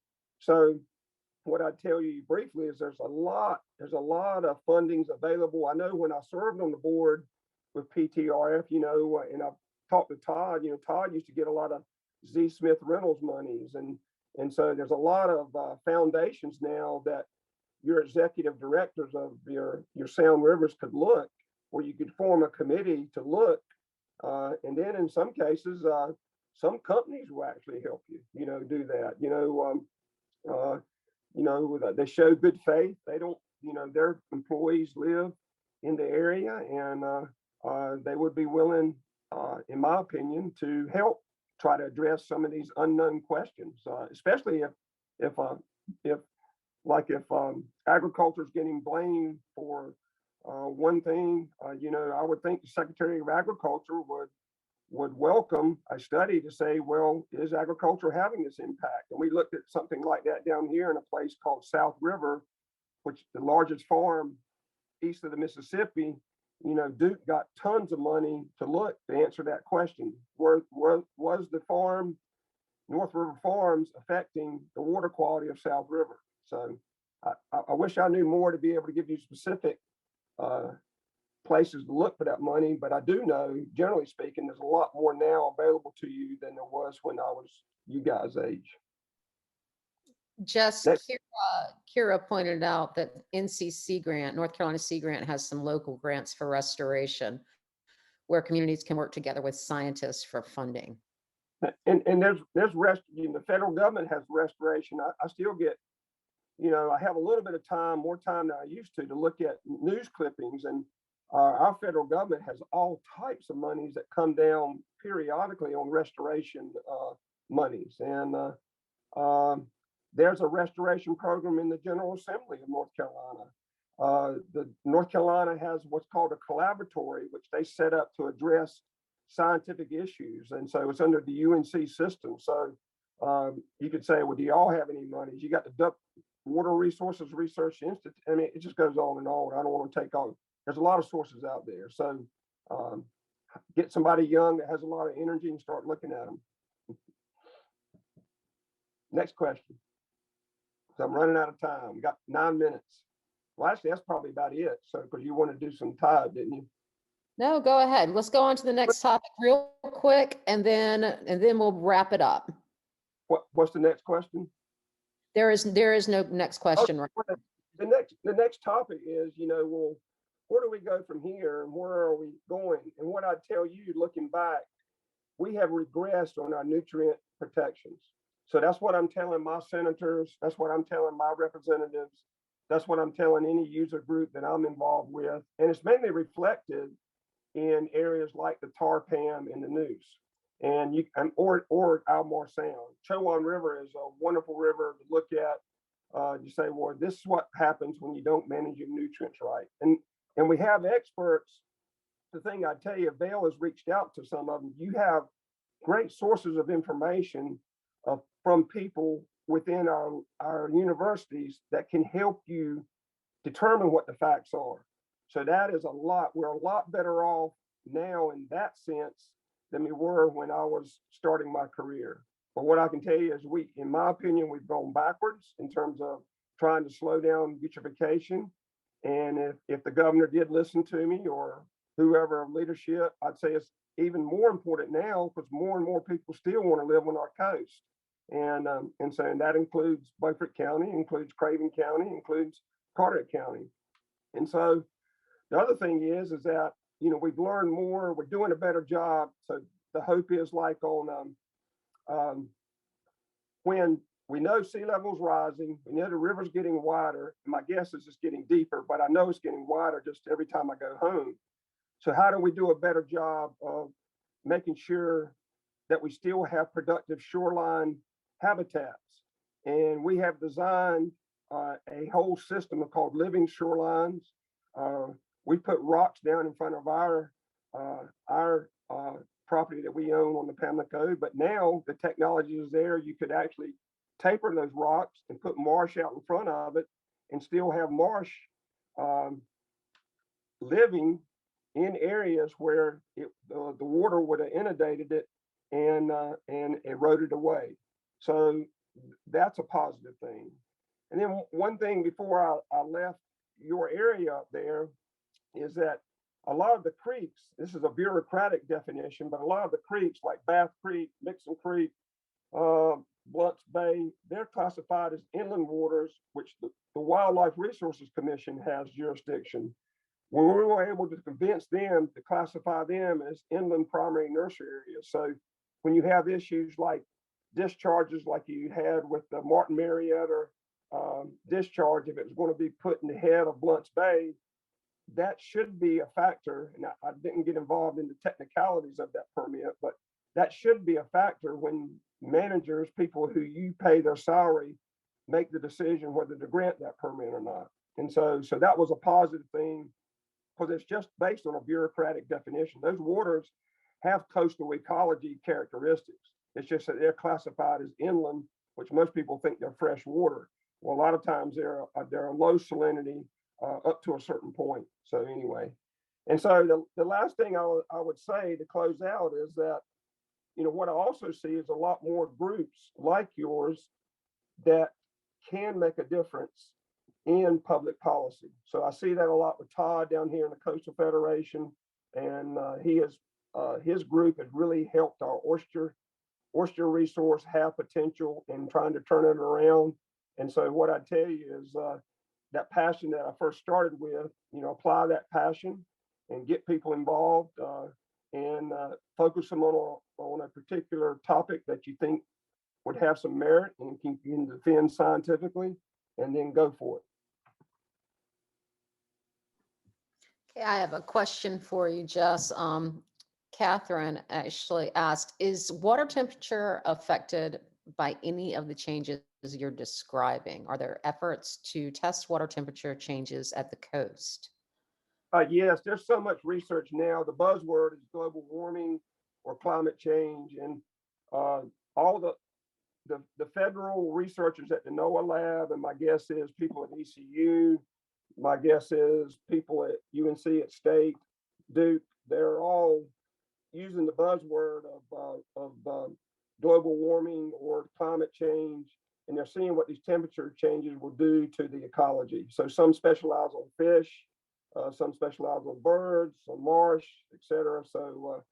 what I tell you briefly is there's a lot of fundings available. I know when I served on the board with PTRF, and I've talked to Todd, Todd used to get a lot of Z. Smith Reynolds monies. And so there's a lot of foundations now that your executive directors of your Sound Rivers could look, where you could form a committee to look. And then in some cases, some companies will actually help you, do that. They show good faith. They don't, their employees live in the area, and they would be willing, in my opinion, to help try to address some of these unknown questions, especially if agriculture is getting blamed for one thing. I would think the Secretary of Agriculture would welcome a study to say, well, is agriculture having this impact? And we looked at something like that down here in a place called South River, which is the largest farm east of the Mississippi. Duke got tons of money to look to answer that question. Was the farm, North River Farms, affecting the water quality of South River? So I wish I knew more to be able to give you specific places to look for that money, but I do know, generally speaking, there's a lot more now available to you than there was when I was you guys' age. Jess, Kira pointed out that NC Sea Grant, North Carolina Sea Grant, has some local grants for restoration where communities can work together with scientists for funding. And there's the federal government has restoration. I still get, I have a little bit of time, more time than I used to look at news clippings, and our federal government has all types of monies that come down periodically on restoration monies. And there's a restoration program in the General Assembly of North Carolina. The North Carolina has what's called a collaboratory, which they set up to address scientific issues. And so it's under the UNC system. So you could say, well, do y'all have any monies? You got the Duck Water Resources Research Institute. I mean, it just goes on and on. I don't want to take all. There's a lot of sources out there. So get somebody young that has a lot of energy and start looking at them. Next question. So I'm running out of time. We got 9 minutes. Well, actually, that's probably about it. So, because you want to do some Tide, didn't you? No, go ahead. Let's go on to the next topic real quick, and then we'll wrap it up. What's the next question? There is no next question. Right? The next topic is, well, where do we go from here, and where are we going? And what I'd tell you, looking back, we have regressed on our nutrient protections. So that's what I'm telling my senators. That's what I'm telling my representatives. That's what I'm telling any user group that I'm involved with. And it's mainly reflected in areas like the Tar-Pam in the news. and or Almar Sound. Chowan River is a wonderful river to look at. You say, well, this is what happens when you don't manage your nutrients right. And we have experts. The thing I tell you, Vail has reached out to some of them. You have great sources of information from people within our universities that can help you determine what the facts are. So that is we're a lot better off now in that sense than we were when I was starting my career. But what I can tell you is in my opinion, we've gone backwards in terms of trying to slow down eutrophication. And if the governor did listen to me or whoever of leadership, I'd say it's even more important now because more and more people still want to live on our coast. And so that includes Beaufort County, includes Craven County, includes Carteret County. And so the other thing is that, we've learned more, we're doing a better job. So the hope is like when we know sea level's rising, we know the river's getting wider, and my guess is it's getting deeper, but I know it's getting wider just every time I go home. So how do we do a better job of making sure that we still have productive shoreline habitats? And we have designed a whole system called living shorelines. We put rocks down in front of our property that we own on the Pamlico, but now the technology is there. You could actually taper those rocks and put marsh out in front of it and still have marsh living in areas where the water would have inundated it and eroded away. So that's a positive thing. And then one thing before I left your area up there is that a lot of the creeks, this is a bureaucratic definition, but a lot of the creeks like Bath Creek, Mixon Creek, Blunt's Bay, they're classified as inland waters, which the Wildlife Resources Commission has jurisdiction. When we were able to convince them to classify them as inland primary nursery areas. So when you have issues like discharges like you had with the Martin Marietta discharge, if it was going to be put in the head of Blunt's Bay, that should be a factor. And I didn't get involved in the technicalities of that permit, but that should be a factor when managers, people who you pay their salary, make the decision whether to grant that permit or not. And so that was a positive thing because it's just based on a bureaucratic definition. Those waters have coastal ecology characteristics. It's just that they're classified as inland, which most people think they're fresh water. Well, a lot of times they're a low salinity up to a certain point. So anyway, and so the last thing I would say to close out is that, what I also see is a lot more groups like yours that can make a difference in public policy. So I see that a lot with Todd down here in the Coastal Federation, and his group has really helped our oyster resource have potential in trying to turn it around. And so what I tell you is that passion that I first started with, apply that passion and get people involved and focus them on a particular topic that you think would have some merit and can defend scientifically, and then go for it. Okay, I have a question for you, Jess. Catherine actually asked, is water temperature affected by any of the changes you're describing? Are there efforts to test water temperature changes at the coast? Yes, there's so much research now. The buzzword is global warming or climate change, and all the federal researchers at the NOAA lab, and my guess is people at ECU, my guess is people at UNC at State, Duke, they're all using the buzzword of global warming or climate change, and they're seeing what these temperature changes will do to the ecology. So some specialize on fish, some specialize on birds, on marsh, etc. So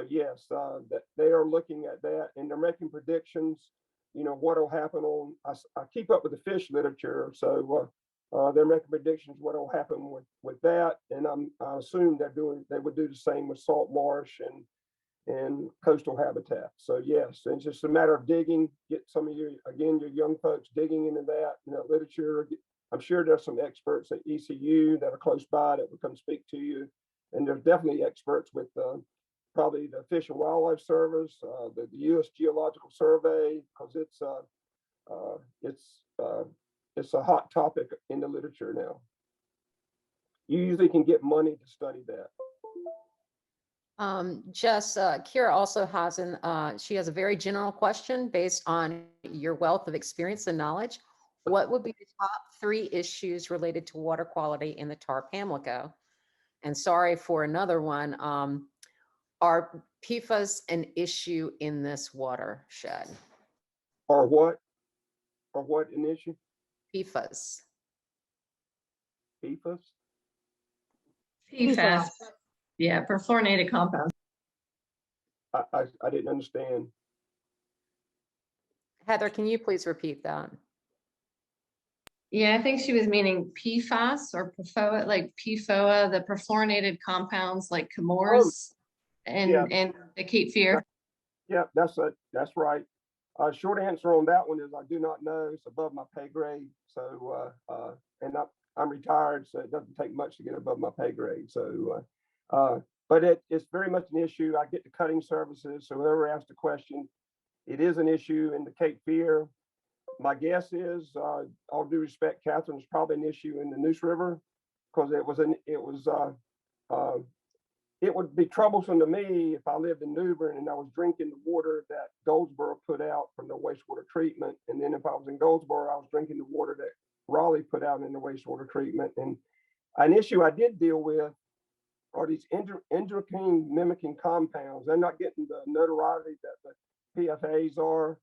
yes, that they are looking at that, and they're making predictions. What will happen on. I keep up with the fish literature, so they're making predictions what will happen with that, and I assume they would do the same with salt marsh and coastal habitat. So yes, it's just a matter of digging. Get some of your young folks digging into that literature. I'm sure there's some experts at ECU that are close by that will come speak to you, and there's definitely experts with probably the Fish and Wildlife Service, the U.S. Geological Survey, because it's a hot topic in the literature now. You usually can get money to study that. Jess, Kira also has she has a very general question based on your wealth of experience and knowledge. What would be the top 3 issues related to water quality in the Tar-Pamlico? And sorry for another one. Are PFAS an issue in this watershed? Or what? Or what an issue? PFAS. PFAS? PFAS. Yeah, perfluorinated compounds. I didn't understand. Heather, can you please repeat that? Yeah, I think she was meaning PFAS or PFOA, like PFOA, the perfluorinated compounds like Chemours and the Cape Fear. Yeah, that's right. Short answer on that one is I do not know. It's above my pay grade. So, and I'm retired, so it doesn't take much to get above my pay grade. So, but it's very much an issue. I get the cutting services. So whoever asked the question, it is an issue in the Cape Fear. My guess is, all due respect, Catherine, it's probably an issue in the Neuse River because it would be troublesome to me if I lived in New Bern and I was drinking the water that Goldsboro put out from the wastewater treatment. And then if I was in Goldsboro, I was drinking the water that Raleigh put out in the wastewater treatment. And an issue I did deal with are these endocrine mimicking compounds. They're not getting the notoriety that the PFAs are.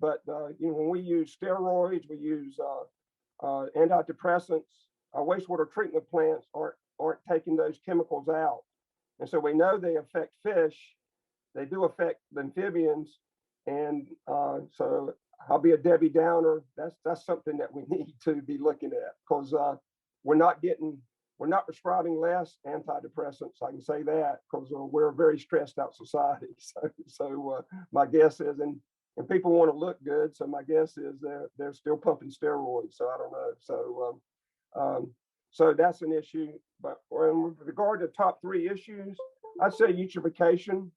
But when we use steroids, we use antidepressants. Our wastewater treatment plants aren't taking those chemicals out, and so we know they affect fish. They do affect the amphibians, and so I'll be a Debbie Downer. That's something that we need to be looking at because we're not prescribing less antidepressants. I can say that because we're a very stressed out society. So my guess is, and people want to look good. So my guess is they're still pumping steroids. So I don't know. So that's an issue. But with regard to top 3 issues, I'd say eutrophication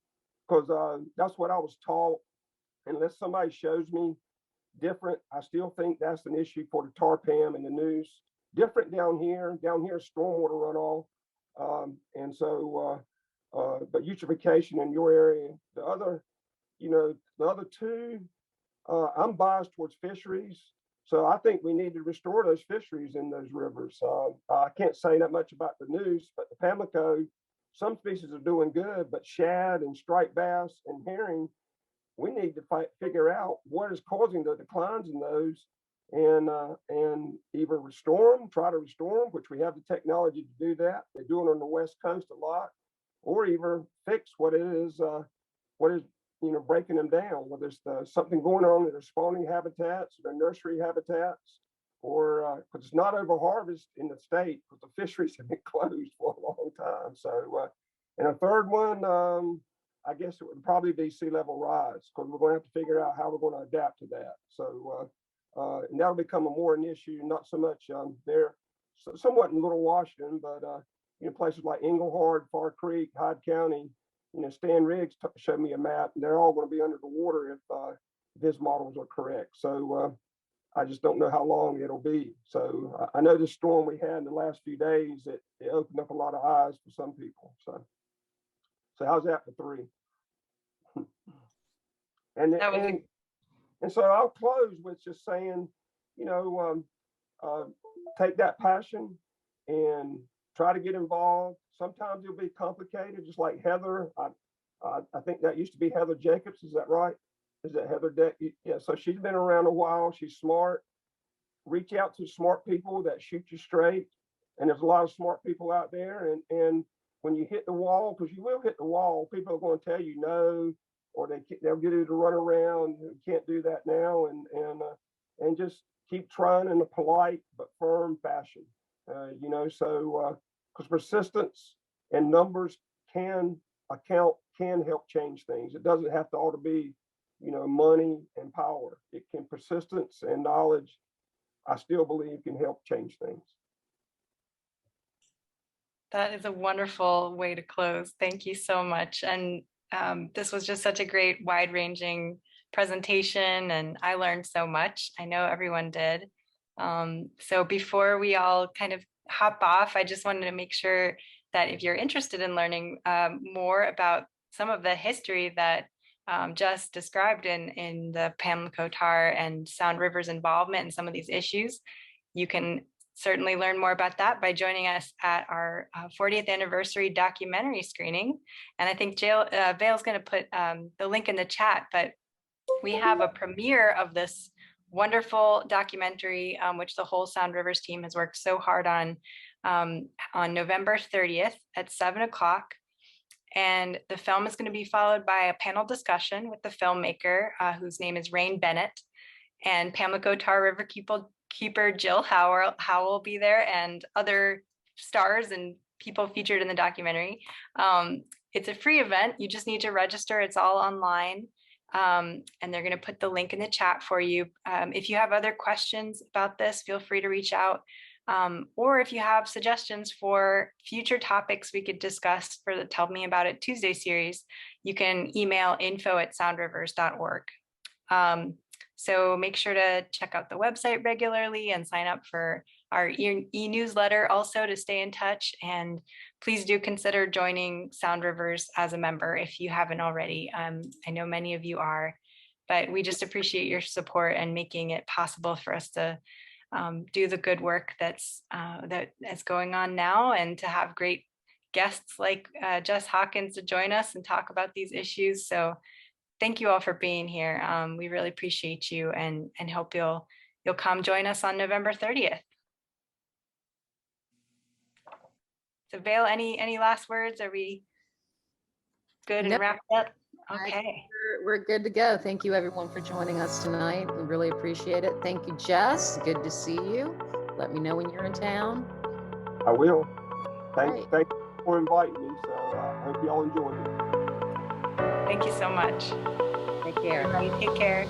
because that's what I was taught. Unless somebody shows me different, I still think that's an issue for the Tar-Pam and the Neuse. Different down here. Down here, stormwater runoff. And so, but eutrophication in your area, the other 2, I'm biased towards fisheries. So I think we need to restore those fisheries in those rivers. I can't say that much about the Neuse, but the Pamlico, some species are doing good, but shad and striped bass and herring, we need to figure out what is causing the declines in those and either try to restore them, which we have the technology to do that. They do it on the West Coast a lot, or even fix what is breaking them down, whether it's something going on in their spawning habitats, their nursery habitats, or because it's not over harvest in the state because the fisheries have been closed for a long time. So, and a third one, I guess it would probably be sea level rise because we're going to have to figure out how we're going to adapt to that. So, and that'll become more an issue, not so much there, somewhat in Little Washington, but places like Englehart, Far Creek, Hyde County. Stan Riggs showed me a map, and they're all going to be under the water if his models are correct. So I just don't know how long it'll be. So I know this storm we had in the last few days, it opened up a lot of eyes for some people. So how's that for 3? And so I'll close with just saying, take that passion and try to get involved. Sometimes it'll be complicated, just like Heather. I think that used to be Heather Jacobs. Is that right? Is that Heather? Yeah. So she's been around a while. She's smart. Reach out to smart people that shoot you straight. And there's a lot of smart people out there. And when you hit the wall, because you will hit the wall, people are going to tell you no, or they'll get you to run around. You can't do that now. And just keep trying in a polite but firm fashion. Because persistence and numbers can help change things. It doesn't have to all to be, money and power. It can persistence and knowledge, I still believe, can help change things. That is a wonderful way to close. Thank you so much. And This was just such a great wide-ranging presentation, and I learned so much. I know everyone did. So before we all kind of hop off, I just wanted to make sure that if you're interested in learning more about some of the history that Jess described in the Pamlico tar and Sound River's involvement in some of these issues, you can certainly learn more about that by joining us at our 40th anniversary documentary screening. And I think Vale's going to put the link in the chat, but we have a premiere of this wonderful documentary, which the whole Sound Rivers team has worked so hard on November 30th at 7 o'clock. And the film is going to be followed by a panel discussion with the filmmaker, whose name is Rain Bennett, and Pamlico Tar River keeper Jill Howell will be there, and other stars and people featured in the documentary. It's a free event. You just need to register. It's all online. And they're going to put the link in the chat for you. If you have other questions about this, feel free to reach out. Or if you have suggestions for future topics we could discuss for the Tell Me About It Tuesday series, you can email info@soundrivers.org. So make sure to check out the website regularly and sign up for our e-newsletter also to stay in touch. And please do consider joining Sound Rivers as a member if you haven't already. I know many of you are, but we just appreciate your support and making it possible for us to do the good work that's going on now, and to have great guests like Jess Hawkins to join us and talk about these issues. So thank you all for being here. We really appreciate you, and hope you'll come join us on November 30th. So Vale, any last words? Are we good and wrapped up? Okay. We're good to go. Thank you everyone for joining us tonight. We really appreciate it. Thank you, Jess. Good to see you. Let me know when you're in town. I will. Thank you for inviting me. So I hope you all enjoyed it. Thank you so much. Take care. Everybody take care.